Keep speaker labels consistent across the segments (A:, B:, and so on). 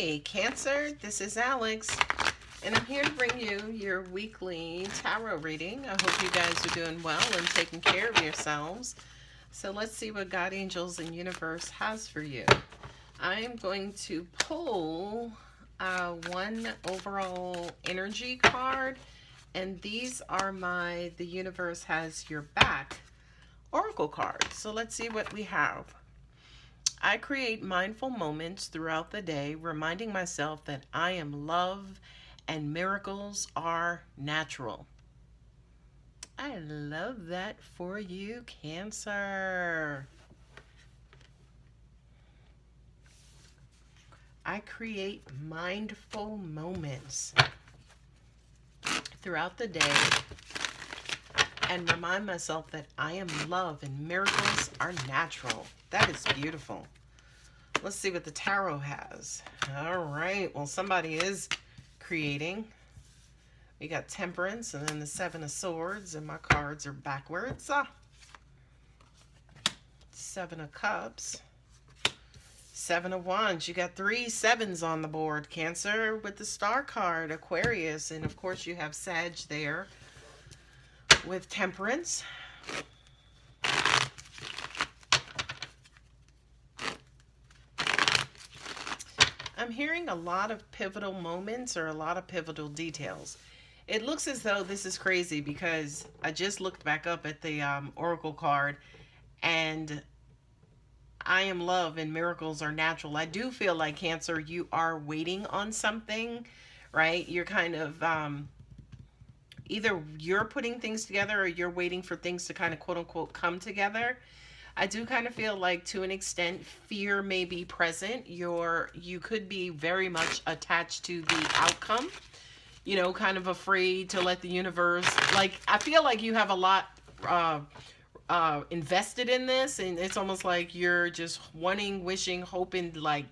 A: Hey, Cancer, this is Alex, and I'm here to bring you your weekly tarot reading. I hope you guys are doing well and taking care of yourselves. So let's see what God, angels, and universe has for you. I'm going to pull one overall energy card, and these are my The Universe Has Your Back oracle cards. So let's see what we have. I create mindful moments throughout the day, reminding myself that I am love and miracles are natural. I love that for you, Cancer. I create mindful moments throughout the day and remind myself that I am love and miracles are natural. That is beautiful. Let's see what the tarot has. All right. Well, somebody is creating. We got Temperance and then the Seven of Swords, and my cards are backwards. Seven of Cups. Seven of Wands. You got 3 sevens on the board, Cancer, with the Star card, Aquarius. And, of course, you have Sag there with Temperance. I'm hearing a lot of pivotal moments or a lot of pivotal details. It looks as though this is crazy because I just looked back up at the oracle card, and I am love and miracles are natural. I do feel like, Cancer, you are waiting on something, right? You're kind of either you're putting things together or you're waiting for things to kind of quote unquote come together. I do kind of feel like, to an extent, fear may be present. You could be very much attached to the outcome, you know, kind of afraid to let the universe, like, I feel like you have a lot invested in this, and it's almost like you're just wanting, wishing, hoping like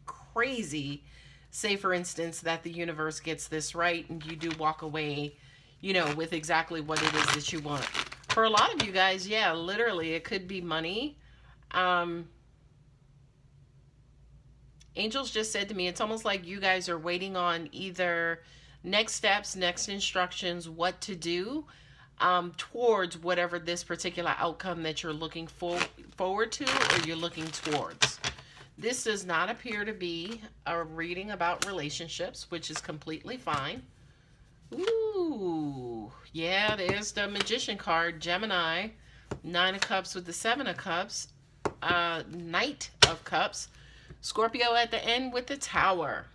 A: crazy, say for instance, that the universe gets this right and you do walk away, you know, with exactly what it is that you want. For a lot of you guys, yeah, literally, it could be money. Angels just said to me, it's almost like you guys are waiting on either next steps, next instructions, what to do towards whatever this particular outcome that you're looking forward to or you're looking towards. This does not appear to be a reading about relationships, which is completely fine. Ooh, yeah, there's the Magician card, Gemini, 9 of Cups with the 7 of Cups, Knight of Cups, Scorpio at the end with the Tower.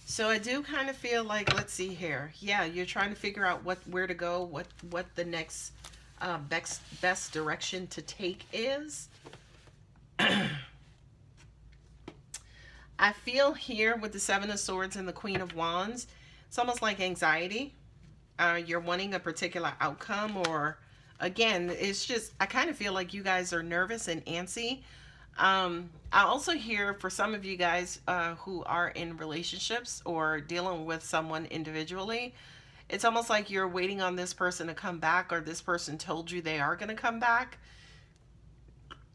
A: So I do kind of feel like, let's see here. Yeah, you're trying to figure out where to go, what the next best direction to take is. I feel here with the 7 of Swords and the Queen of Wands, it's almost like anxiety. You're wanting a particular outcome, or again, it's just, I kind of feel like you guys are nervous and antsy. I also hear, for some of you guys who are in relationships or dealing with someone individually, it's almost like you're waiting on this person to come back, or this person told you they are going to come back.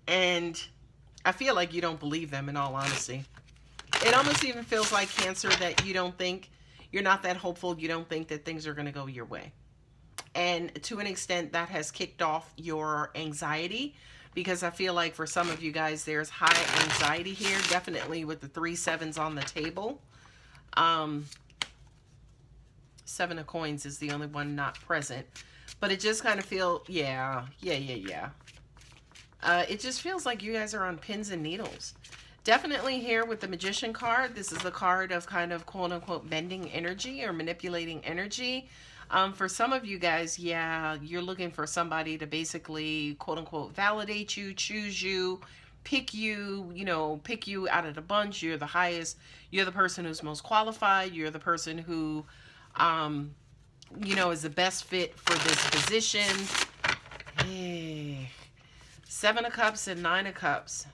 A: And I feel like you don't believe them, in all honesty. It almost even feels like, Cancer, that you don't think, you're not that hopeful. You don't think that things are going to go your way. And to an extent, that has kicked off your anxiety, because I feel like for some of you guys, there's high anxiety here, definitely with the 3 sevens on the table. 7 of Coins is the only one not present. But it just kind of feels, yeah. It just feels like you guys are on pins and needles. Definitely here with the Magician card, this is the card of kind of quote-unquote bending energy or manipulating energy. For some of you guys, yeah, you're looking for somebody to basically quote-unquote validate you, choose you, pick you, you know, pick you out of the bunch. You're the highest, you're the person who's most qualified, you're the person who, you know, is the best fit for this position. Hey. 7 of Cups and 9 of Cups.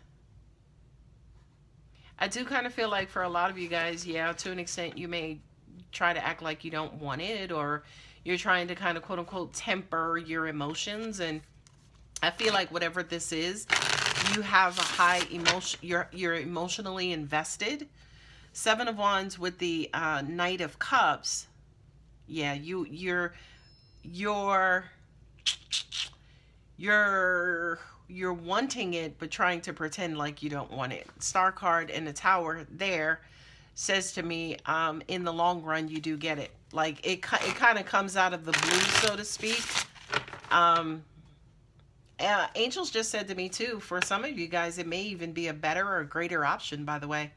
A: I do kind of feel like for a lot of you guys, yeah, to an extent, you may try to act like you don't want it, or you're trying to kind of quote unquote temper your emotions. And I feel like whatever this is, you have a high emotion, you're emotionally invested. Seven of Wands with the Knight of Cups. Yeah, you're you're wanting it, but trying to pretend like you don't want it. Star card and the Tower there says to me, in the long run, you do get it. Like it kind of comes out of the blue, so to speak. Angels just said to me too, for some of you guys, it may even be a better or greater option, by the way.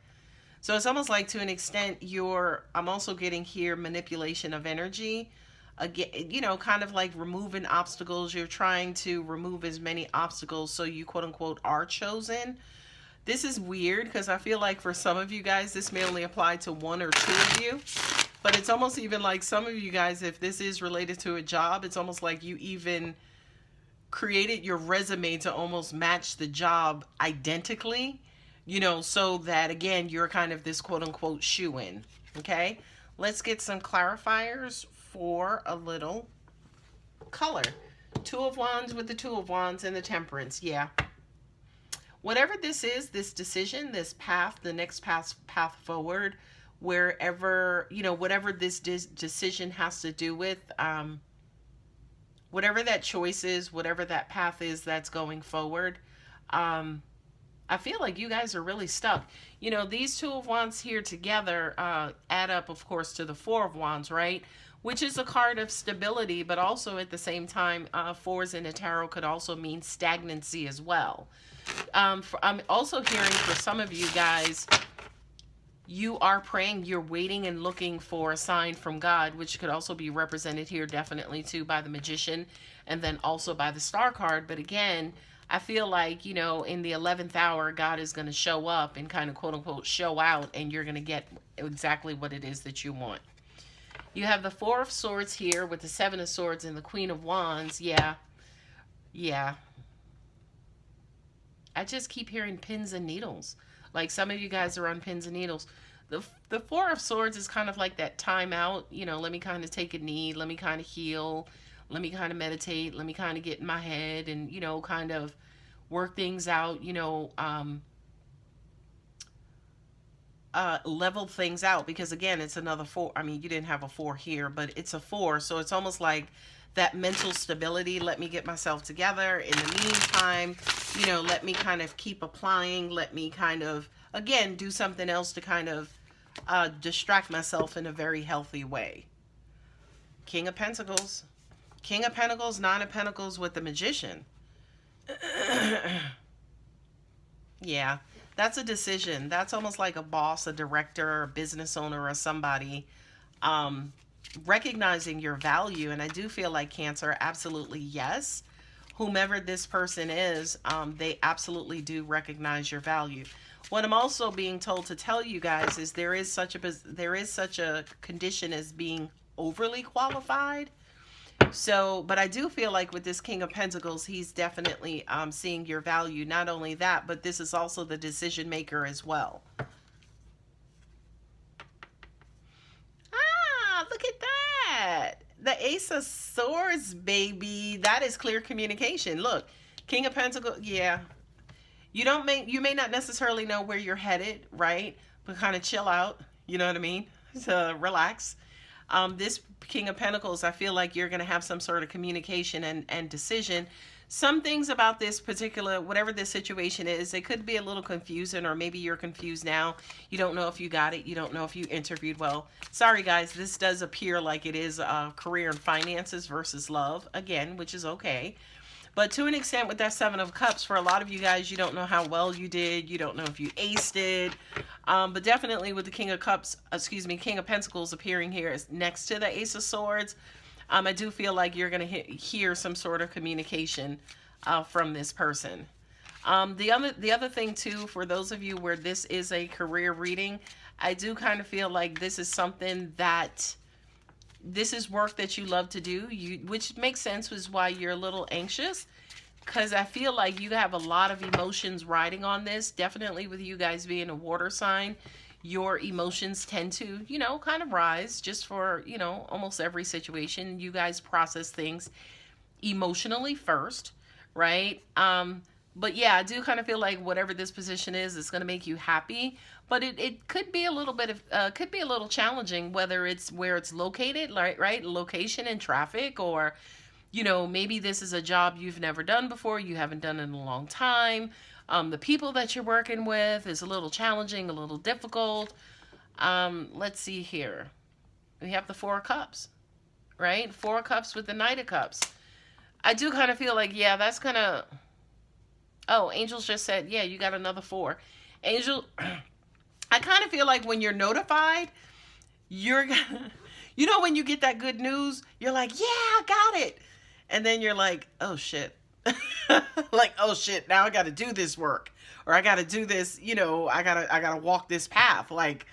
A: So it's almost like, to an extent, I'm also getting here manipulation of energy. Again, you know, kind of like removing obstacles. You're trying to remove as many obstacles so you quote unquote are chosen. This is weird because I feel like for some of you guys, this may only apply to one or two of you. But it's almost even like some of you guys, if this is related to a job, it's almost like you even created your resume to almost match the job identically, you know, so that, again, you're kind of this quote-unquote shoo-in, okay? Let's get some clarifiers for a little color. Two of Wands with the Two of Wands and the Temperance, yeah. Whatever this is, this decision, this path, the next path forward, wherever, you know, whatever this decision has to do with, whatever that choice is, whatever that path is that's going forward, I feel like you guys are really stuck. You know, these Two of Wands here together add up, of course, to the Four of Wands, right? Which is a card of stability, but also at the same time, fours in the tarot could also mean stagnancy as well. I'm also hearing for some of you guys, you are praying, you're waiting and looking for a sign from God, which could also be represented here definitely too by the Magician and then also by the Star card. But again, I feel like, you know, in the 11th hour, God is going to show up and kind of quote unquote show out, and you're going to get exactly what it is that you want. You have the Four of Swords here with the Seven of Swords and the Queen of Wands. Yeah. Yeah. I just keep hearing pins and needles. Like some of you guys are on pins and needles. The Four of Swords is kind of like that time out. You know, let me kind of take a knee. Let me kind of heal. Let me kind of meditate. Let me kind of get in my head and, you know, kind of work things out, you know, level things out. Because, again, it's another four. I mean, you didn't have a four here, but it's a four. So it's almost like that mental stability. Let me get myself together. In the meantime, you know, let me kind of keep applying. Let me kind of, again, do something else to kind of distract myself in a very healthy way. King of Pentacles. King of Pentacles, Nine of Pentacles with the Magician. Yeah, that's a decision. That's almost like a boss, a director, a business owner, or somebody recognizing your value. And I do feel like Cancer, absolutely yes. Whomever this person is, they absolutely do recognize your value. What I'm also being told to tell you guys is there is such a condition as being overly qualified. So, but I do feel like with this King of Pentacles, he's definitely seeing your value. Not only that, but this is also the decision maker as well. Ah, look at that. The Ace of Swords, baby. That is clear communication. Look, King of Pentacles, yeah. You may not necessarily know where you're headed, right? But kind of chill out, you know what I mean? So relax. This King of Pentacles, I feel like you're going to have some sort of communication and decision. Some things about this particular, whatever this situation is, it could be a little confusing, or maybe you're confused now. You don't know if you got it. You don't know if you interviewed well. Sorry, guys. This does appear like it is career and finances versus love, again, which is okay. But to an extent with that Seven of Cups, for a lot of you guys, you don't know how well you did. You don't know if you aced it. But definitely with the King of Cups, King of Pentacles appearing here is next to the Ace of Swords. I do feel like you're going to hear some sort of communication from this person. The other thing too, for those of you where this is a career reading, I do kind of feel like this is something that, this is work that you love to do, which makes sense, is why you're a little anxious, because I feel like you have a lot of emotions riding on this. Definitely with you guys being a water sign, your emotions tend to, you know, kind of rise just for, you know, almost every situation. You guys process things emotionally first, right? But yeah, I do kind of feel like whatever this position is, it's going to make you happy. But it could be a little bit of, could be a little challenging, whether it's where it's located, right? Location and traffic, or, you know, maybe this is a job you've never done before, you haven't done it in a long time. The people that you're working with is a little challenging, a little difficult. Let's see here. We have the Four of Cups, right? Four of Cups with the Knight of Cups. I do kind of feel like, yeah, that's kind of... Oh, Angels just said, yeah, you got another 4. Angel, I kind of feel like when you're notified, you're... You know when you get that good news, you're like, yeah, I got it. And then you're like, oh, shit. Like, oh, shit, now I got to do this work. Or I got to do this, you know, I gotta walk this path. Like,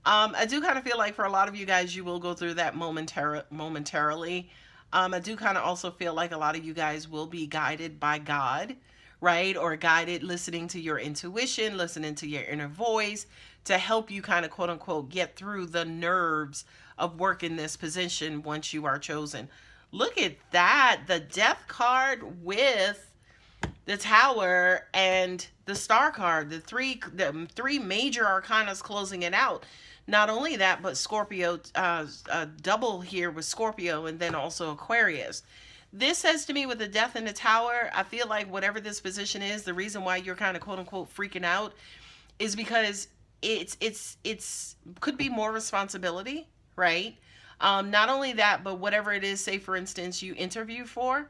A: I do kind of feel like for a lot of you guys, you will go through that momentarily. I do kind of also feel like a lot of you guys will be guided by God, right? Or guided, listening to your intuition, listening to your inner voice to help you kind of quote unquote get through the nerves of working this position once you are chosen. Look at that. The Death card with the Tower and the Star card, the three major arcanas closing it out. Not only that, but Scorpio, double here with Scorpio, and then also Aquarius. This says to me with the Death and the Tower, I feel like whatever this position is, the reason why you're kind of quote unquote freaking out is because it's could be more responsibility, right? Not only that, but whatever it is, say for instance, you interview for,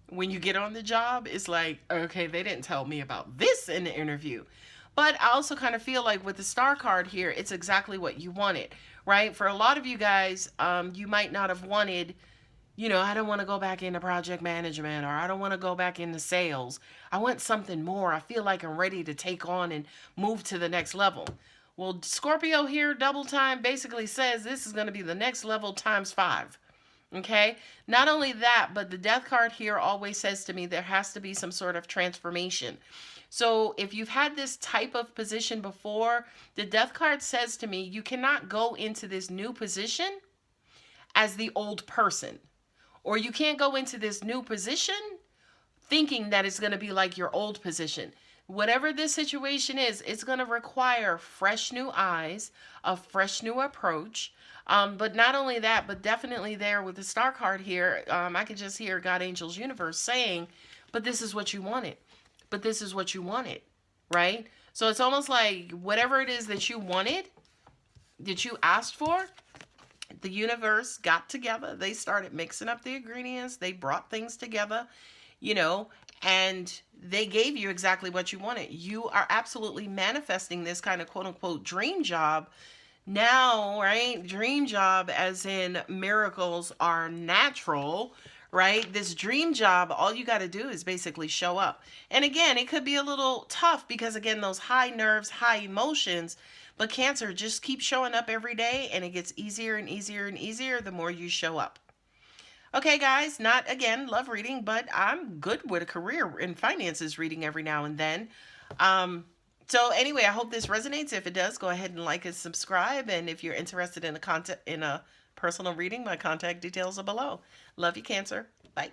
A: when you get on the job, it's like, okay, they didn't tell me about this in the interview. But I also kind of feel like with the Star card here, it's exactly what you wanted, right? For a lot of you guys, you might not have wanted, you know, I don't want to go back into project management, or I don't want to go back into sales. I want something more. I feel like I'm ready to take on and move to the next level. Well, Scorpio here, double time, basically says this is going to be the next level times 5. Okay, not only that, but the Death card here always says to me there has to be some sort of transformation. So if you've had this type of position before, the Death card says to me you cannot go into this new position as the old person, or you can't go into this new position thinking that it's going to be like your old position. Whatever this situation is, it's going to require fresh new eyes, a fresh new approach. But not only that, but definitely there with the Star card here, I can just hear God, Angels, Universe saying, but this is what you wanted. But this is what you wanted, right? So it's almost like whatever it is that you wanted, that you asked for, the universe got together. They started mixing up the ingredients. They brought things together, you know, and they gave you exactly what you wanted. You are absolutely manifesting this kind of quote unquote dream job now, right? Dream job as in miracles are natural, right? This dream job, all you got to do is basically show up. And again, it could be a little tough because again, those high nerves, high emotions, but Cancer, just keep showing up every day and it gets easier and easier and easier the more you show up. Okay, guys, not again love reading, but I'm good with a career in finances reading every now and then. So anyway, I hope this resonates. If it does, go ahead and like and subscribe. And if you're interested in a personal reading, my contact details are below. Love you, Cancer. Bye.